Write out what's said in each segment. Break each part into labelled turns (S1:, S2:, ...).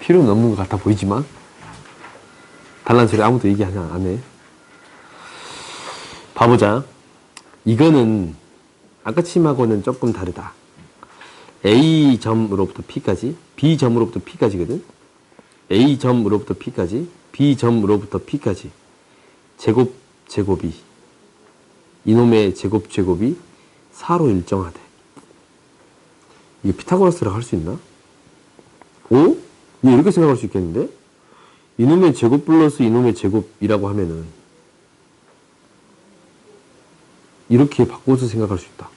S1: 필요는 없는 것 같아 보이지만 달라는 소리 아무도 얘기 안 해. 봐보자. 이거는 아까 침하고는 조금 다르다. A점으로부터 P까지, B점으로부터 P까지거든. A점으로부터 P까지, B점으로부터 P까지 제곱이 이놈의 제곱이 4로 일정하대. 이게 피타고라스라고 할 수 있나? 오? 이렇게 생각할 수 있겠는데? 이놈의 제곱 플러스 이놈의 제곱이라고 하면은 이렇게 바꿔서 생각할 수 있다.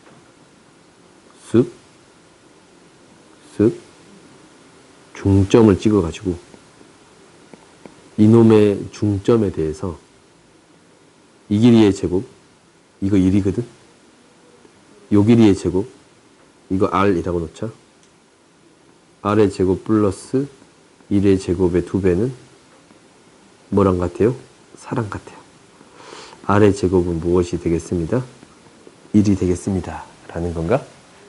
S1: 쓱 중점을 찍어가지고 이놈의 중점에 대해서 이 길이의 제곱, 이거 1이거든? 요 길이의 제곱, 이거 R이라고 놓자. R의 제곱 플러스 1의 제곱의 2배는 뭐랑 같아요? 4랑 같아요. R의 제곱은 무엇이 되겠습니다? 1이 되겠습니다. 라는 건가?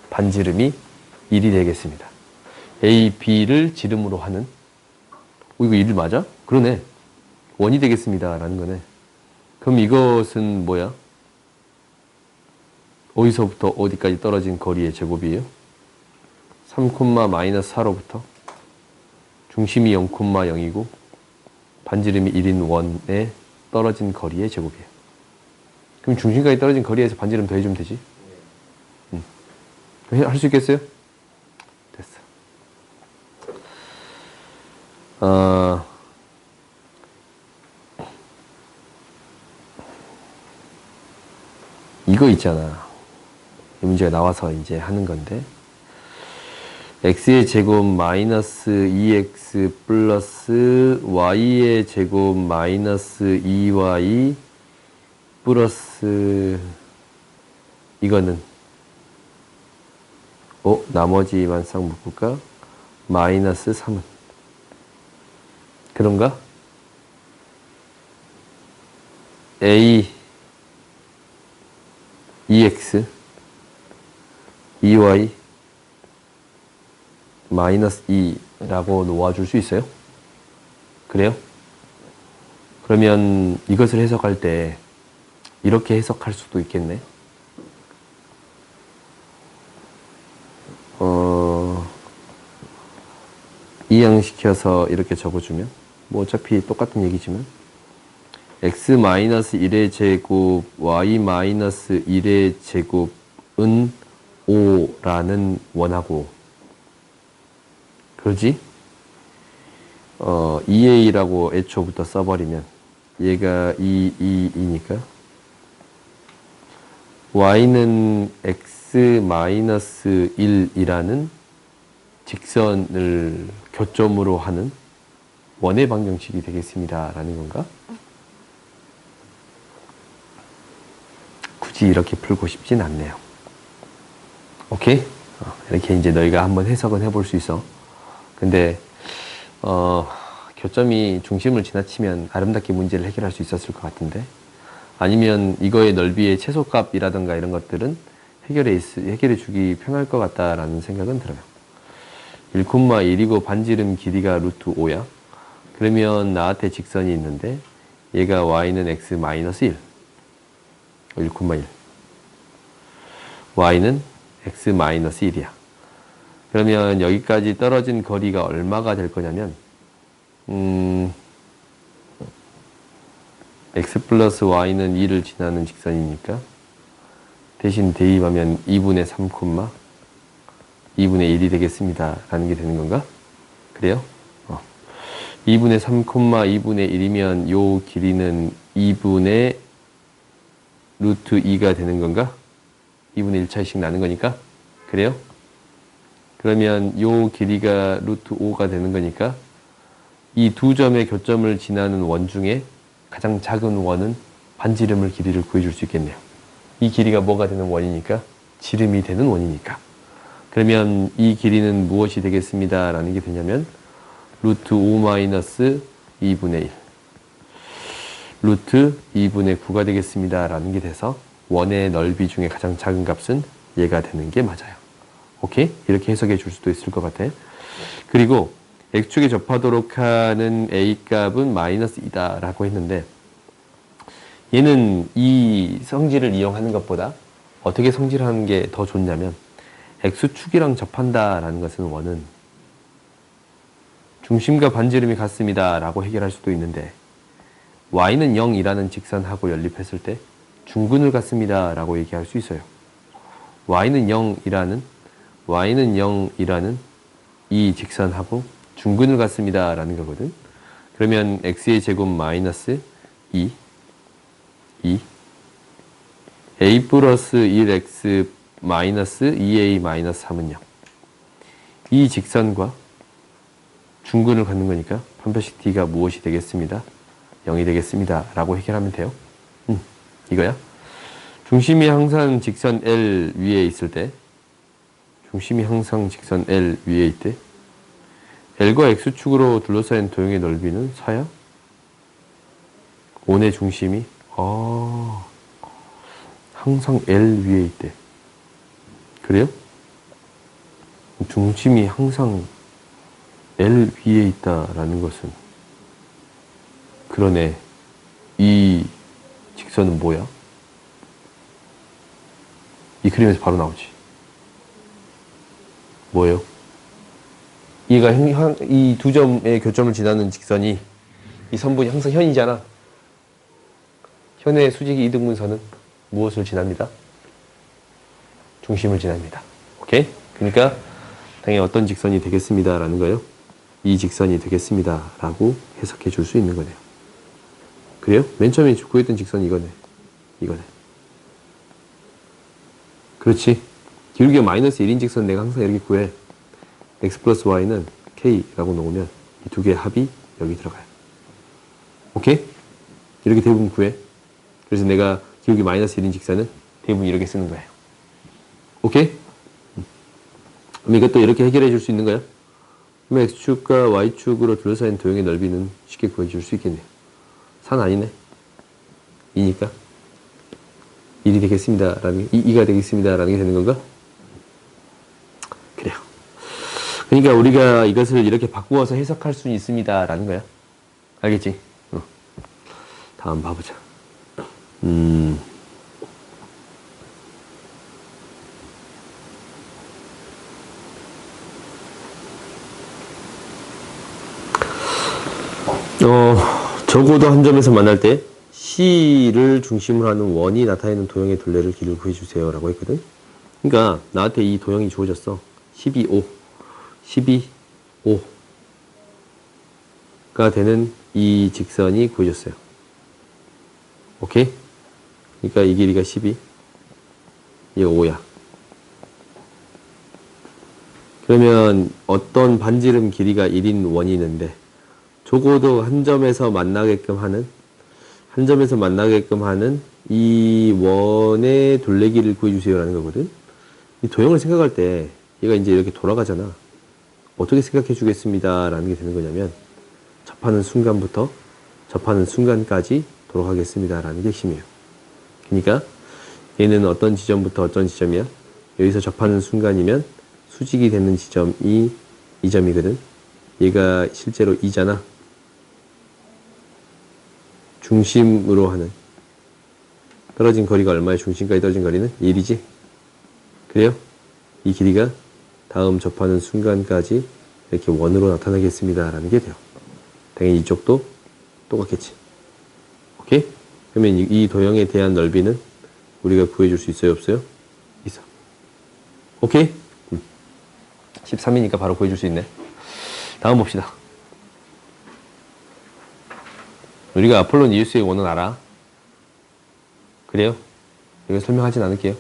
S1: 반지름이 1이 되겠습니다. A, B를 지름으로 하는 이거 1 맞아? 그러네. 1이 되겠습니다. 라는 거네. 그럼 이것은 뭐야? 어디서부터 어디까지 떨어진 거리의 제곱이에요? 3,-4로부터 중심이 0,0이고 반지름이 1인 원에 떨어진 거리의 제곱이에요. 그럼 중심까지 떨어진 거리에서 반지름 더해주면 되지? 할 수 있겠어요? 됐어. 이거 있잖아. 이 문제가 나와서 이제 하는 건데 x의 제곱 마이너스 2x 플러스 y의 제곱 마이너스 2y 플러스 이거는 나머지만 싹 묶을까? 마이너스 3은 그런가? a 2x 2y 마이너스 2라고 놓아줄 수 있어요? 그래요? 그러면 이것을 해석할 때 이렇게 해석할 수도 있겠네. 이항시켜서 이렇게 적어주면 뭐 어차피 똑같은 얘기지만 x-1의 제곱 y-1의 제곱은 5라는 원하고 그러지? 2a라고 애초부터 써버리면 얘가 2이니까 y는 x-1이라는 직선을 교점으로 하는 원의 방정식이 되겠습니다. 라는 건가? 굳이 이렇게 풀고 싶진 않네요. 오케이? 이렇게 이제 너희가 한번 해석은 해볼 수 있어. 근데 교점이 중심을 지나치면 아름답게 문제를 해결할 수 있었을 것 같은데 아니면 이거의 넓이의 최소값이라든가 이런 것들은 해결해 주기 편할 것 같다라는 생각은 들어요. 1,1이고 반지름 길이가 루트 5야. 그러면 나한테 직선이 있는데 얘가 y는 x 마이너스 1 1,1 y는 x 마이너스 1이야. 그러면 여기까지 떨어진 거리가 얼마가 될 거냐면 x 플러스 y는 2를 지나는 직선이니까 대신 대입하면 2분의 3, 2분의 1이 되겠습니다. 라는 게 되는 건가? 그래요? 2분의 3, 2분의 1이면 요 길이는 2분의 루트 2가 되는 건가? 2분의 1차이씩 나는 거니까? 그래요? 그러면 요 길이가 루트 5가 되는 거니까 이 두 점의 교점을 지나는 원 중에 가장 작은 원은 반지름을 길이를 구해줄 수 있겠네요. 이 길이가 뭐가 되는 원이니까? 지름이 되는 원이니까. 그러면 이 길이는 무엇이 되겠습니다. 라는 게 되냐면 루트 5 마이너스 2분의 1 루트 2분의 9가 되겠습니다. 라는 게 돼서 원의 넓이 중에 가장 작은 값은 얘가 되는 게 맞아요. 오케이? 이렇게 해석해 줄 수도 있을 것 같아. 그리고 x축에 접하도록 하는 a 값은 마이너스 2다 라고 했는데, 얘는 이 성질을 이용하는 것보다 어떻게 성질하는 게 더 좋냐면, x축이랑 접한다 라는 것은 원은 중심과 반지름이 같습니다 라고 해결할 수도 있는데, y는 0이라는 직선하고 연립했을 때 중근을 갖습니다 라고 얘기할 수 있어요. y는 0이라는 이 직선하고 중근을 갖습니다 라는 거거든. 그러면 x의 제곱 마이너스 2 a 플러스 1x 마이너스 2a 마이너스 3은 0. 이 직선과 중근을 갖는 거니까 판별식 d가 무엇이 되겠습니다? 0이 되겠습니다 라고 해결하면 돼요. 이거야. 중심이 항상 직선 L 위에 있을 때, L과 X축으로 둘러싸인 도형의 넓이는 4야? 원의 중심이 항상 L 위에 있대. 그래요? 중심이 항상 L 위에 있다라는 것은, 그러네. 이 직선은 뭐야? 이 그림에서 바로 나오지. 뭐예요? 이 두 점의 교점을 지나는 직선이, 이 선분이 항상 현이잖아. 현의 수직이 이등분선은 무엇을 지납니다? 중심을 지납니다. 오케이? 그러니까 당연히 어떤 직선이 되겠습니다 라는 거예요. 이 직선이 되겠습니다 라고 해석해 줄 수 있는 거네요. 그래요? 맨 처음에 구했던 직선이 이거네. 그렇지. 기울기가 마이너스 1인 직선 내가 항상 이렇게 구해. x 플러스 y는 k라고 놓으면 이 두 개의 합이 여기 들어가요. 오케이? 이렇게 대부분 구해. 그래서 내가 기울기 마이너스 1인 직선은 대부분 이렇게 쓰는 거예요. 오케이? 그럼 이것도 이렇게 해결해 줄 수 있는 거야? 그러면 x축과 y축으로 둘러싸인 도형의 넓이는 쉽게 구해줄 수 있겠네요. 4는 아니네. 2니까 1이 되겠습니다. 2가 되겠습니다. 라는 게 되는 건가? 그래요. 그러니까 우리가 이것을 이렇게 바꾸어서 해석할 수 있습니다. 라는 거야. 알겠지? 다음 봐보자. 적어도 한 점에서 만날 때 C를 중심으로 하는 원이 나타내는 도형의 둘레를 길을 구해주세요 라고 했거든. 그러니까 나한테 이 도형이 주어졌어. 12, 5가 되는 이 직선이 구해졌어요. 오케이? 그러니까 이 길이가 12, 이게 5야. 그러면 어떤 반지름 길이가 1인 원이 있는데, 적어도 한 점에서 만나게끔 하는 이 원의 둘레길을 구해주세요 라는 거거든. 이 도형을 생각할 때 얘가 이제 이렇게 돌아가잖아. 어떻게 생각해 주겠습니다 라는 게 되는 거냐면, 접하는 순간부터 접하는 순간까지 돌아가겠습니다 라는 게 핵심이에요. 그러니까 얘는 어떤 지점부터 어떤 지점이야? 여기서 접하는 순간이면 수직이 되는 지점이 이 점이거든. 얘가 실제로 2잖아. 중심으로 하는 떨어진 거리가 얼마야? 중심까지 떨어진 거리는 1이지. 그래요? 이 길이가 다음 접하는 순간까지 이렇게 원으로 나타나겠습니다 라는 게 돼요. 당연히 이쪽도 똑같겠지. 오케이? 그러면 이 도형에 대한 넓이는 우리가 구해줄 수 있어요? 없어요? 있어. 오케이? 13이니까 바로 구해줄 수 있네. 다음 봅시다. 우리가 아폴론 이우스의 원은 알아? 그래요? 이거 설명하진 않을게요.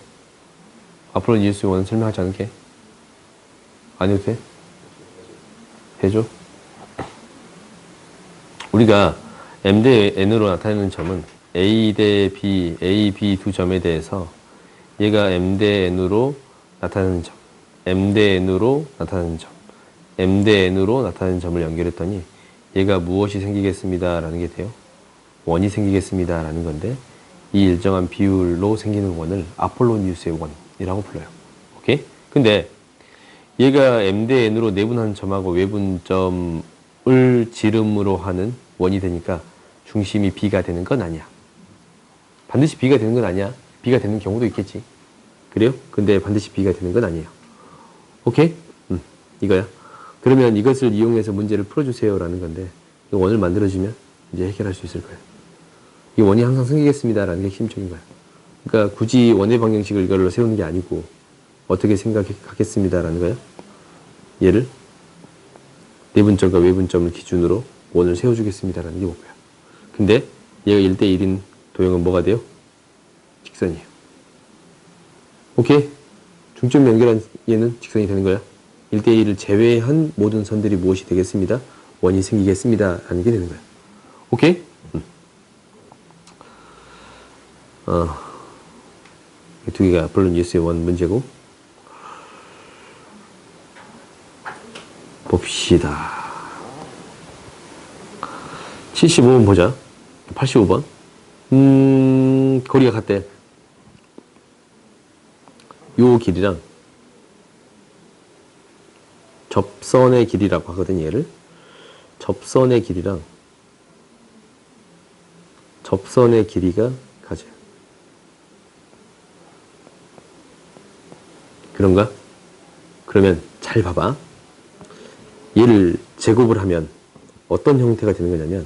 S1: 아폴론 이우스의 원은 설명하지 않을게. 안 해도 돼? 해줘? 우리가 M 대 N으로 나타내는 점은 A 대 B, A, B 두 점에 대해서 얘가 M 대 N으로 나타내는 점, M 대 N으로 나타내는 점, M 대 N으로 나타내는 점을 연결했더니 얘가 무엇이 생기겠습니다 라는 게 돼요. 원이 생기겠습니다 라는 건데, 이 일정한 비율로 생기는 원을 아폴로니우스의 원이라고 불러요. 오케이? 근데 얘가 m 대 n으로 내분한 점하고 외분점을 지름으로 하는 원이 되니까 중심이 b가 되는 건 아니야. 반드시 b가 되는 건 아니야. b가 되는 경우도 있겠지. 그래요? 근데 반드시 b가 되는 건 아니에요. 오케이? 이거야. 그러면 이것을 이용해서 문제를 풀어주세요 라는 건데, 이 원을 만들어주면 이제 해결할 수 있을 거예요. 이 원이 항상 생기겠습니다 라는 게 핵심적인 거야. 그러니까 굳이 원의 방정식을 이걸로 세우는 게 아니고 어떻게 생각하겠습니다 라는 거야. 얘를 내분점과 외분점을 기준으로 원을 세워주겠습니다 라는 게 목표야. 근데 얘가 1대1인 도형은 뭐가 돼요? 직선이에요. 오케이? 중점 연결한 얘는 직선이 되는 거야. 1대1을 제외한 모든 선들이 무엇이 되겠습니다? 원이 생기겠습니다 라는 게 되는 거야. 오케이? 이 두 개가 본론 예수의 원 문제고, 봅시다. 75번 보자. 85번. 거리가 같대. 요 길이랑 접선의 길이라고 하거든, 얘를. 접선의 길이랑 접선의 길이가 같아요. 그런가? 그러면 잘 봐봐. 얘를 제곱을 하면 어떤 형태가 되는 거냐면,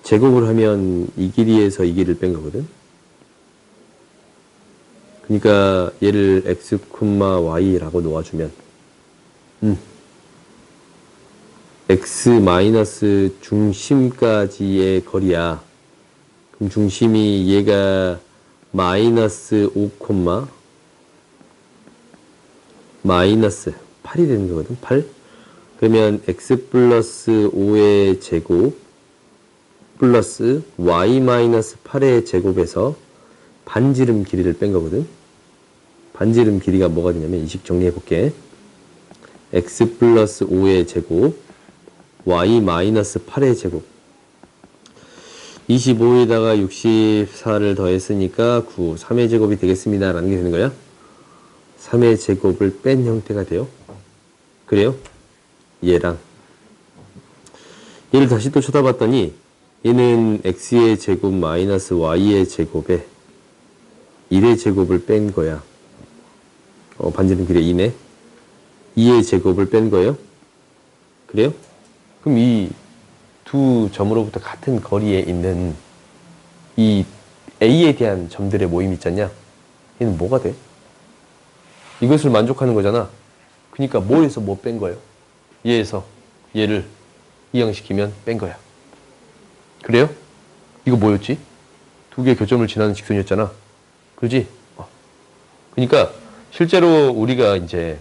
S1: 제곱을 하면 이 길이에서 이 길이를 뺀 거거든. 그러니까 얘를 x, y라고 놓아주면 x 마이너스 중심까지의 거리야. 그럼 중심이 얘가 마이너스 5, 마이너스 8이 되는 거거든. 8. 그러면 x 플러스 5의 제곱 플러스 y 마이너스 8의 제곱에서 반지름 길이를 뺀 거거든. 반지름 길이가 뭐가 되냐면, 이 식 정리해 볼게. x 플러스 5의 제곱 y 마이너스 8의 제곱, 25에다가 64를 더했으니까 9, 3의 제곱이 되겠습니다 라는 게 되는 거야. 3의 제곱을 뺀 형태가 돼요. 그래요? 얘랑 얘를 다시 또 쳐다봤더니 얘는 x의 제곱 마이너스 y의 제곱에 1의 제곱을 뺀 거야. 반지름 길이 2네. 2의 제곱을 뺀 거예요. 그래요? 그럼 이 두 점으로부터 같은 거리에 있는 이 A에 대한 점들의 모임 있잖냐? 얘는 뭐가 돼? 이것을 만족하는 거잖아. 그러니까 뭐에서 뭐 뺀 거예요? 얘에서 얘를 이항시키면 뺀 거야. 그래요? 이거 뭐였지? 두 개의 교점을 지나는 직선이었잖아. 그러지? 그러니까 실제로 우리가 이제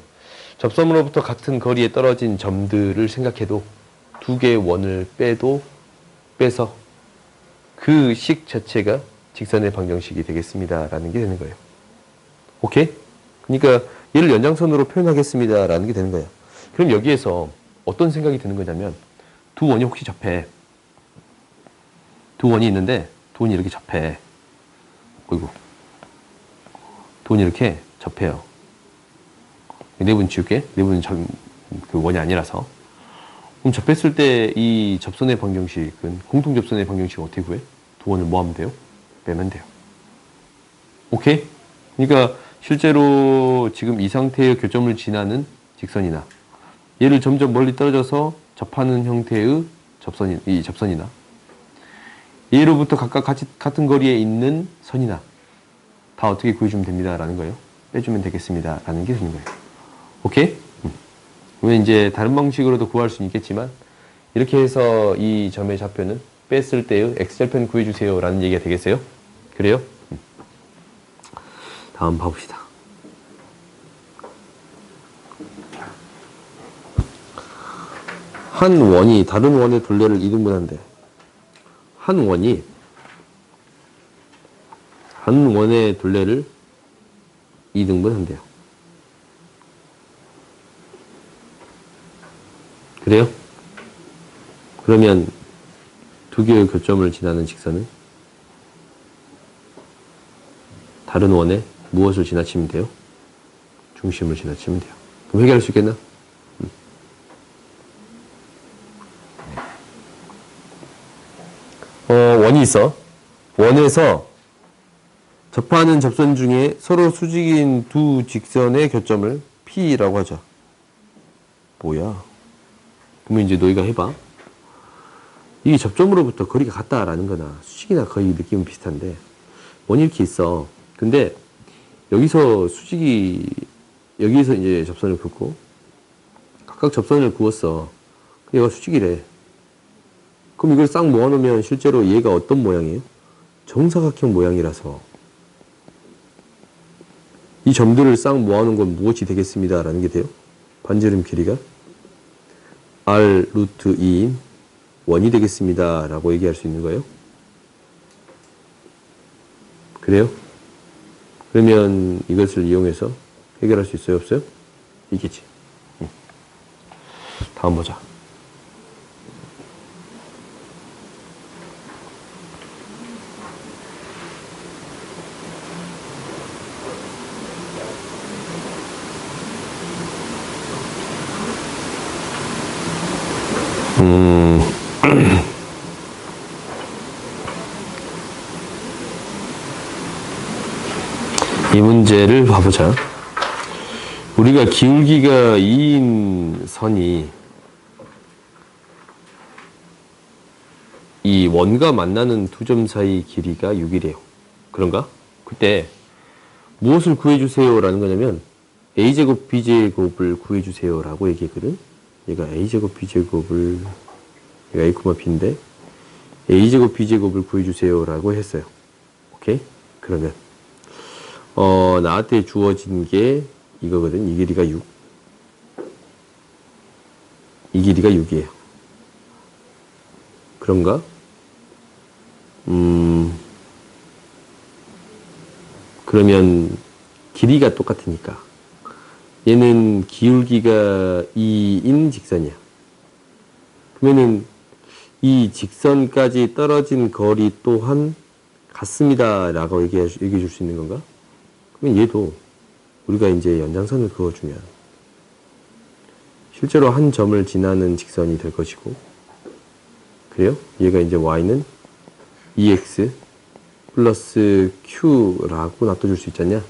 S1: 접선으로부터 같은 거리에 떨어진 점들을 생각해도 두 개의 원을 빼서 그 식 자체가 직선의 방정식이 되겠습니다 라는 게 되는 거예요. 오케이? 그러니까 얘를 연장선으로 표현하겠습니다 라는 게 되는 거예요. 그럼 여기에서 어떤 생각이 드는 거냐면, 두 원이 혹시 접해. 두 원이 있는데 두 원이 이렇게 접해. 어이구. 두 원이 이렇게 접해요. 내분 지울게. 내분은 그 원이 아니라서. 그럼 접했을 때 이 접선의 방정식은, 공통 접선의 방정식은 어떻게 구해? 두 원을 뭐 하면 돼요? 빼면 돼요. 오케이? 그러니까 실제로 지금 이 상태의 교점을 지나는 직선이나, 얘를 점점 멀리 떨어져서 접하는 형태의 이 접선이나, 얘로부터 각각 같은 거리에 있는 선이나 다 어떻게 구해주면 됩니다 라는 거예요. 빼주면 되겠습니다 라는 게 되는 거예요. 오케이? 그러면 이제 다른 방식으로도 구할 수는 있겠지만, 이렇게 해서 이 점의 좌표는 뺐을 때의 x절편 구해주세요 라는 얘기가 되겠어요? 그래요? 다음 봐봅시다. 한 원이 다른 원의 둘레를 이등분한대. 한 원이 한 원의 둘레를 이등분한대요. 그래요? 그러면 두 개의 교점을 지나는 직선은 다른 원에 무엇을 지나치면 돼요? 중심을 지나치면 돼요. 그럼 해결할 수 있겠나? 원이 있어. 원에서 접하는 접선 중에 서로 수직인 두 직선의 교점을 P라고 하자. 뭐야? 그러면 이제 너희가 해봐. 이게 접점으로부터 거리가 같다라는 거나 수직이나 거의 느낌은 비슷한데 원이 이렇게 있어. 근데 여기서 여기서 이제 접선을 긋고 각각 접선을 그었어. 얘가 수직이래. 그럼 이걸 싹 모아놓으면 실제로 얘가 어떤 모양이에요? 정사각형 모양이라서 이 점들을 싹 모아놓은 건 무엇이 되겠습니다 라는 게 돼요. 반지름 길이가 R 루트 2인 원이 되겠습니다 라고 얘기할 수 있는 거예요. 그래요? 그러면 이것을 이용해서 해결할 수 있어요? 없어요? 있겠지. 다음 보자. 이 문제를 봐보자. 우리가 기울기가 2인 선이 이 원과 만나는 두 점 사이 길이가 6이래요. 그런가? 그때 무엇을 구해주세요 라는 거냐면 a제곱 b제곱을 구해주세요 라고 얘기했거든. 얘가 a제곱 b제곱을 얘가 a, b인데 a제곱 b제곱을 구해주세요 라고 했어요. 오케이? 그러면 나한테 주어진 게 이거거든. 이 길이가 6. 이 길이가 6이에요. 그런가? 그러면 길이가 똑같으니까 얘는 기울기가 2인 직선이야. 그러면은 이 직선까지 떨어진 거리 또한 같습니다 라고 얘기해 줄 수 있는 건가? 그러면 얘도 우리가 이제 연장선을 그어주면 실제로 한 점을 지나는 직선이 될 것이고, 그래요? 얘가 이제 y는 2x 플러스 q라고 놔둬줄 수 있잖냐?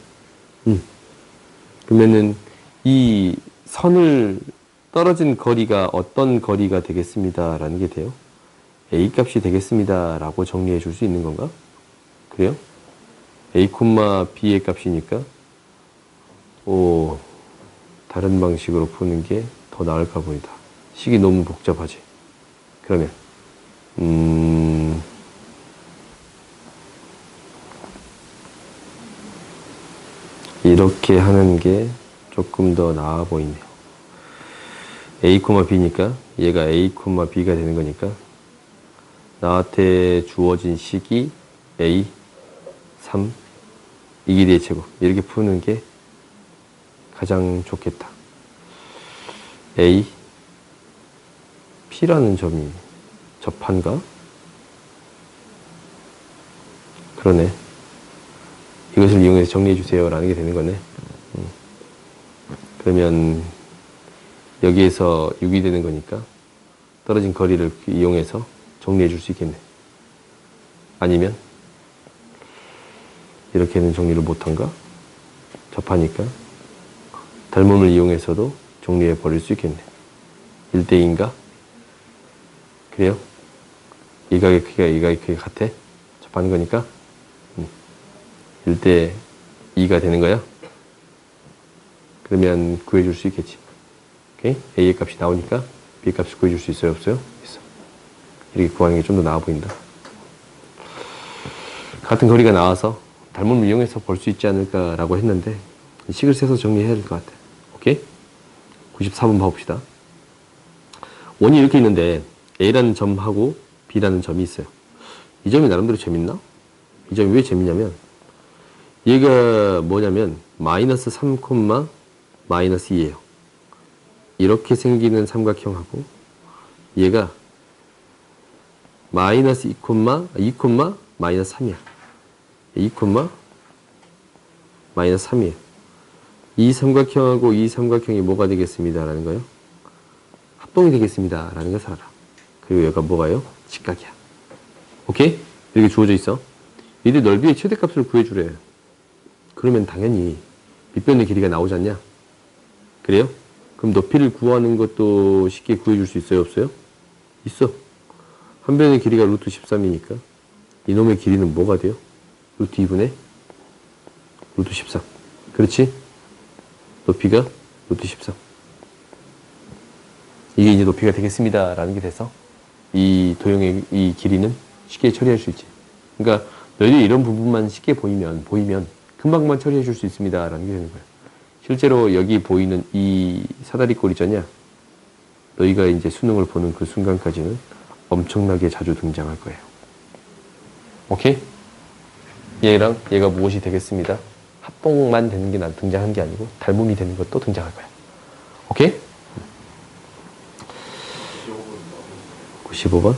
S1: 그러면은 이 선을 떨어진 거리가 어떤 거리가 되겠습니다 라는 게 돼요. a 값이 되겠습니다 라고 정리해 줄 수 있는 건가? 그래요? a, b의 값이니까 다른 방식으로 푸는 게 더 나을까 보이다. 식이 너무 복잡하지. 그러면 이렇게 하는 게 조금 더 나아 보이네요. a, b니까 얘가 a, b가 되는 거니까 나한테 주어진 식이 a, 3, 이 길이의 제곱 이렇게 푸는 게 가장 좋겠다. A, P라는 점이 접한가? 그러네. 이것을 이용해서 정리해 주세요 라는 게 되는 거네. 그러면 여기에서 6이 되는 거니까 떨어진 거리를 이용해서 정리해 줄 수 있겠네. 아니면 이렇게는 정리를 못한가? 접하니까 닮음을 이용해서도 정리해 버릴 수 있겠네. 1대2인가? 그래요? 이 각의 크기가 이 각의 크기가 같아? 접하는 거니까 1대2가 되는 거야? 그러면 구해줄 수 있겠지. 오케이? A의 값이 나오니까 B의 값을 구해줄 수 있어요? 없어요? 있어. 이렇게 구하는 게 좀 더 나아 보인다. 같은 거리가 나와서 닮음을 이용해서 볼 수 있지 않을까라고 했는데 식을 세서 정리해야 될 것 같아. 오케이? 94번 봐봅시다. 원이 이렇게 있는데 A라는 점하고 B라는 점이 있어요. 이 점이 나름대로 재밌나? 이 점이 왜 재밌냐면 얘가 뭐냐면 마이너스 3, 마이너스 2예요. 이렇게 생기는 삼각형하고 얘가 마이너스 2, 마이너스 3이야. 2, 마이너스 3이에요. 이 삼각형하고 이 삼각형이 뭐가 되겠습니다 라는 거예요? 합동이 되겠습니다 라는 것을 알아. 그리고 얘가 뭐가요? 직각이야. 오케이? 이렇게 주어져 있어. 얘들 넓이의 최대값을 구해주래. 그러면 당연히 밑변의 길이가 나오지 않냐? 그래요? 그럼 높이를 구하는 것도 쉽게 구해줄 수 있어요? 없어요? 있어. 한 변의 길이가 루트 13이니까 이놈의 길이는 뭐가 돼요? 루트 2분의 루트 13. 그렇지? 높이가 루트 13. 이게 이제 높이가 되겠습니다 라는 게 돼서 이 도형의 이 길이는 쉽게 처리할 수 있지. 그러니까 너희들이 이런 부분만 쉽게 보이면 금방만 처리해 줄 수 있습니다 라는 게 되는 거야. 실제로 여기 보이는 이 사다리꼴 있잖냐, 너희가 이제 수능을 보는 그 순간까지는 엄청나게 자주 등장할 거예요. 오케이? 얘랑 얘가 무엇이 되겠습니다. 합동만 되는 게 난 등장한 게 아니고 닮음이 되는 것도 등장할 거야. 오케이? 95번.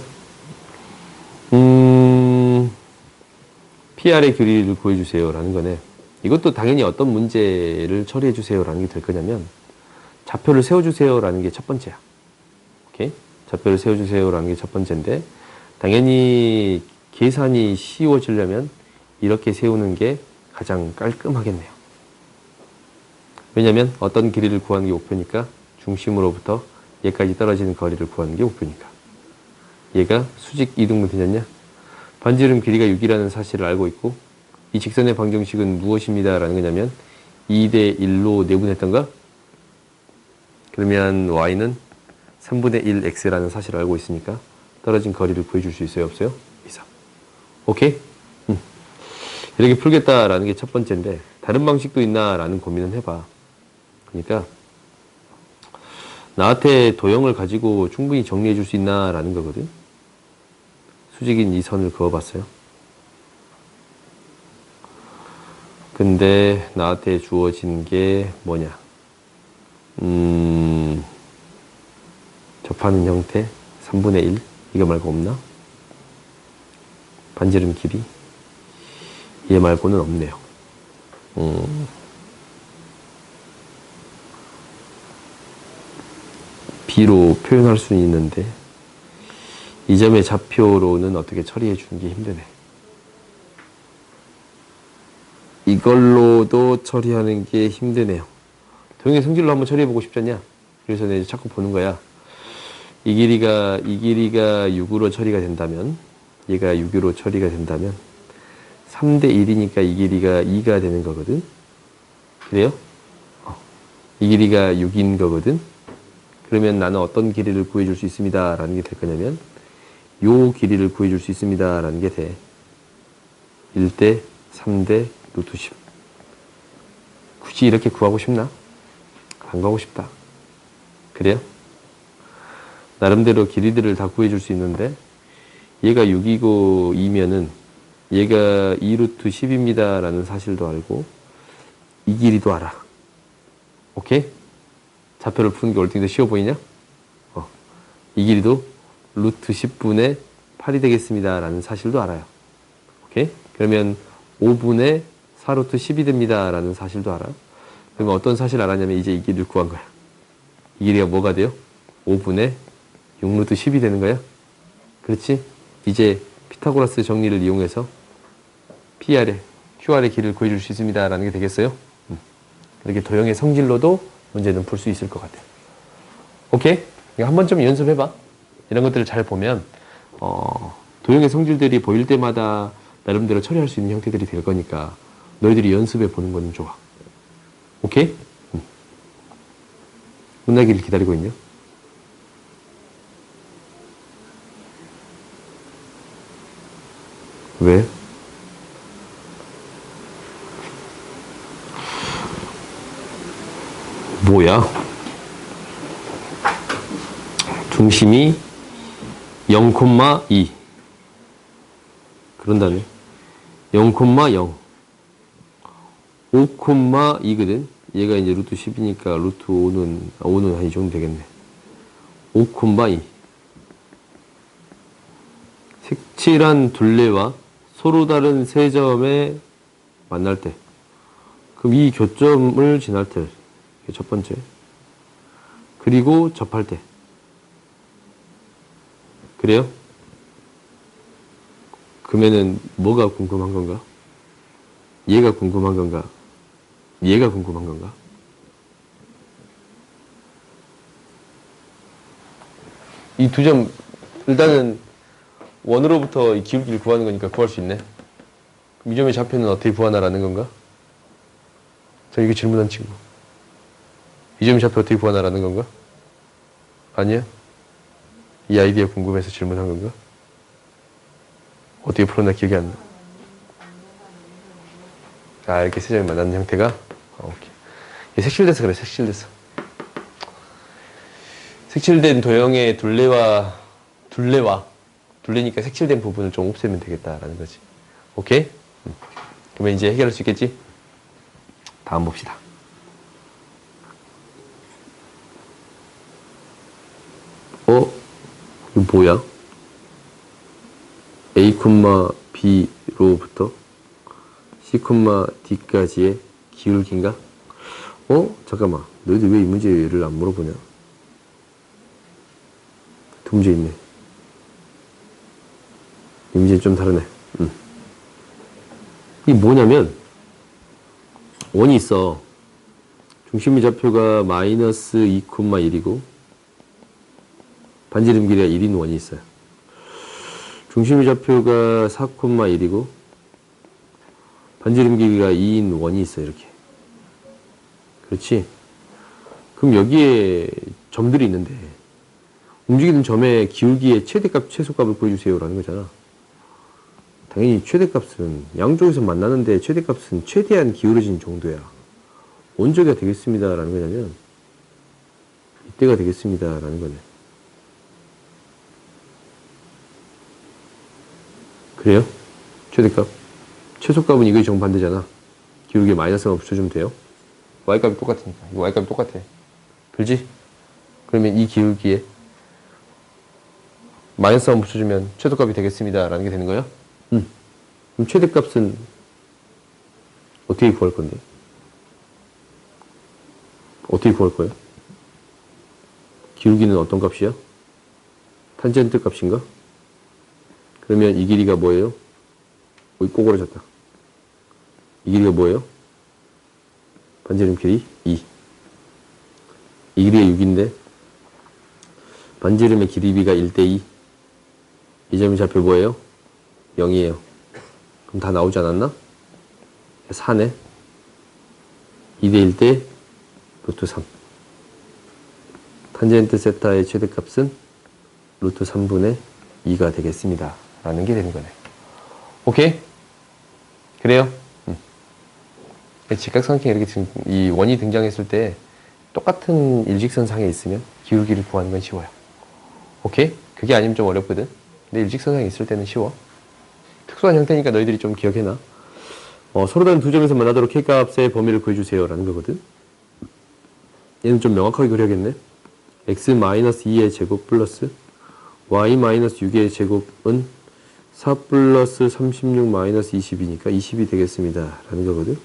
S1: PR의 길이를 구해주세요 라는 거네. 이것도 당연히 어떤 문제를 처리해주세요 라는 게 될 거냐면, 좌표를 세워주세요 라는 게 첫 번째야. 오케이? 좌표를 세워주세요 라는 게 첫 번째인데, 당연히 계산이 쉬워지려면 이렇게 세우는 게 가장 깔끔하겠네요. 왜냐면 어떤 길이를 구하는 게 목표니까, 중심으로부터 얘까지 떨어지는 거리를 구하는 게 목표니까. 얘가 수직 이등분 되잖냐? 반지름 길이가 6이라는 사실을 알고 있고, 이 직선의 방정식은 무엇입니다 라는 거냐면 2대 1로 내분했던가? 그러면 y는 3분의 1x라는 사실을 알고 있으니까 떨어진 거리를 구해줄 수 있어요? 없어요? 있어. 오케이? 이렇게 풀겠다라는 게 첫 번째인데, 다른 방식도 있나 라는 고민은 해봐. 그러니까 나한테 도형을 가지고 충분히 정리해 줄 수 있나 라는 거거든. 수직인 이 선을 그어봤어요. 근데 나한테 주어진 게 뭐냐? 접하는 형태 3분의 1 이거 말고 없나? 반지름 길이 얘 말고는 없네요. B로 표현할 수는 있는데 이 점의 좌표로는 어떻게 처리해 주는 게 힘드네. 이걸로도 처리하는 게 힘드네요. 도형의 성질로 한번 처리해보고 싶잖냐? 그래서 내가 자꾸 보는 거야. 이 길이가 6으로 처리가 된다면, 얘가 6으로 처리가 된다면 3대 1이니까 이 길이가 2가 되는 거거든. 그래요? 이 길이가 6인 거거든. 그러면 나는 어떤 길이를 구해줄 수 있습니다 라는 게 될 거냐면 요 길이를 구해줄 수 있습니다 라는 게 돼. 1대 3대 루트 10. 굳이 이렇게 구하고 싶나? 안 구하고 싶다. 그래요? 나름대로 길이들을 다 구해줄 수 있는데, 얘가 6이고 2면은 얘가 2루트 10입니다 라는 사실도 알고 이 길이도 알아. 오케이? 좌표를 푸는 게 얼핏 더 쉬워 보이냐? 이 길이도 루트 10분의 8이 되겠습니다 라는 사실도 알아요. 오케이? 그러면 5분의 4루트 10이 됩니다 라는 사실도 알아. 그러면 어떤 사실을 알았냐면 이제 이 길이를 구한 거야. 이 길이가 뭐가 돼요? 5분의 6루트 10이 되는 거야. 그렇지? 이제 피타고라스 정리를 이용해서 PR의, QR의 길이를 구해줄 수 있습니다 라는 게 되겠어요? 이렇게 도형의 성질로도 문제는 풀 수 있을 것 같아요. 오케이? 이거 한 번쯤 연습해봐. 이런 것들을 잘 보면 도형의 성질들이 보일 때마다 나름대로 처리할 수 있는 형태들이 될 거니까 너희들이 연습해 보는 거는 좋아. 오케이? 끝나기를 기다리고 있냐? 왜? 뭐야? 중심이 0,2 그런다네. 0,0 5,2거든. 얘가 이제 루트 10이니까 루트 5는 한 이 정도 되겠네. 5,2 색칠한 둘레와 서로 다른 세 점에 만날 때 그럼 이 교점을 지날 때, 이게 첫 번째. 그리고 접할 때. 그래요? 그러면은 뭐가 궁금한 건가? 얘가 궁금한 건가? 얘가 궁금한 건가? 이 두 점, 일단은 원으로부터 이 기울기를 구하는 거니까 구할 수 있네. 이 점의 좌표는 어떻게 구하나라는 건가? 자, 이게 질문한 친구. 이 점의 좌표 어떻게 구하나라는 건가? 아니야? 이 아이디어 궁금해서 질문한 건가? 어떻게 풀었나 기억이 안 나. 아, 이렇게 세 점이 만나는 형태가? 오케이. 이게 색칠돼서 그래, 색칠돼서. 색칠된 도형의 둘레니까 색칠된 부분을 좀 없애면 되겠다라는 거지. 오케이? 그러면 이제 해결할 수 있겠지? 다음 봅시다. 이거 뭐야? A, B로부터 C, D까지의 기울기인가? 잠깐만. 너희들 왜 이 문제를 안 물어보냐? 두 문제 있네. 이 문제는 좀 다르네. 이게 뭐냐면, 원이 있어. 중심의 좌표가 마이너스 2,1이고, 반지름 길이가 1인 원이 있어요. 중심의 좌표가 4,1이고, 반지름 길이가 2인 원이 있어요, 이렇게. 그렇지? 그럼 여기에 점들이 있는데, 움직이는 점의 기울기의 최대값, 최소값을 구해주세요라는 거잖아. 당연히 최대값은 양쪽에서 만나는데 최대값은 최대한 기울어진 정도야. 언제가 되겠습니다라는 거냐면 이때가 되겠습니다라는 거네. 그래요? 최대값. 최소값은 이거의 정반대잖아. 기울기에 마이너스만 붙여주면 돼요. y값이 똑같으니까. 이거 y값이 똑같아. 그렇지? 그러면 이 기울기에 마이너스만 붙여주면 최소값이 되겠습니다. 라는 게 되는 거야? 그럼 최대값은 어떻게 구할 건데? 어떻게 구할 거야? 기울기는 어떤 값이야? 탄젠트 값인가? 그러면 이 길이가 뭐예요? 꼬그라졌다. 이 길이가 뭐예요? 반지름 길이 2. 이 길이가 6인데 반지름의 길이비가 1대2. 이 점의 좌표 뭐예요? 0이에요. 그럼 다 나오지 않았나? 4네. 2대1 대 루트 3. 탄젠트 세타의 최대값은 루트 3분의 2가 되겠습니다. 라는 게 되는 거네. 오케이? 그래요? 직각삼각형이 이렇게 이 원이 등장했을 때 똑같은 일직선상에 있으면 기울기를 구하는 건 쉬워요. 오케이? 그게 아니면 좀 어렵거든? 근데 일직선상에 있을 때는 쉬워. 특수한 형태니까 너희들이 좀 기억해놔. 서로 다른 두 점에서 만나도록 K값의 범위를 구해주세요. 라는 거거든. 얘는 좀 명확하게 그려야겠네. x-2의 제곱 플러스 y-6의 제곱은 4 플러스 36 마이너스 20이니까 20이 되겠습니다. 라는 거거든.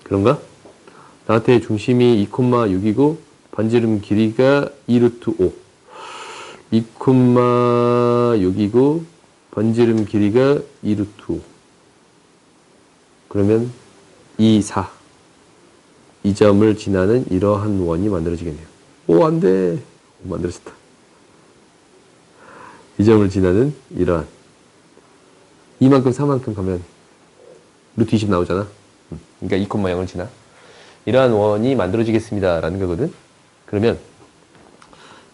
S1: 그런가? 나한테 중심이 2,6이고 반지름 길이가 2루트 5. 2,6이고 반지름 길이가 2루트 5. 그러면 2, 4. 이 점을 지나는 이러한 원이 만들어지겠네요. 오, 안 돼. 만들어졌다. 이 점을 지나는 이러한. 이만큼, 4만큼 가면 루트 20 나오잖아. 그러니까 2,0을 지나. 이러한 원이 만들어지겠습니다. 라는 거거든. 그러면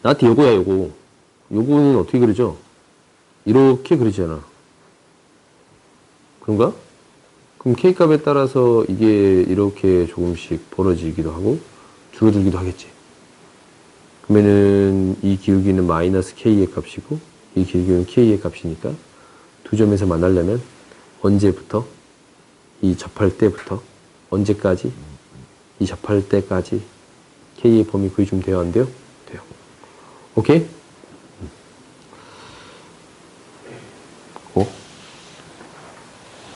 S1: 나한테 요거야, 요거. 요거는 어떻게 그리죠? 이렇게 그리잖아. 그런가? 그럼 K값에 따라서 이게 이렇게 조금씩 벌어지기도 하고 줄어들기도 하겠지. 그러면은 이 기울기는 마이너스 K의 값이고 이 기울기는 K의 값이니까 두 점에서 만나려면 언제부터? 이 접할 때부터 언제까지? 이 접할 때까지 K의 범위 구해주면 돼요? 안 돼요? 돼요. 오케이?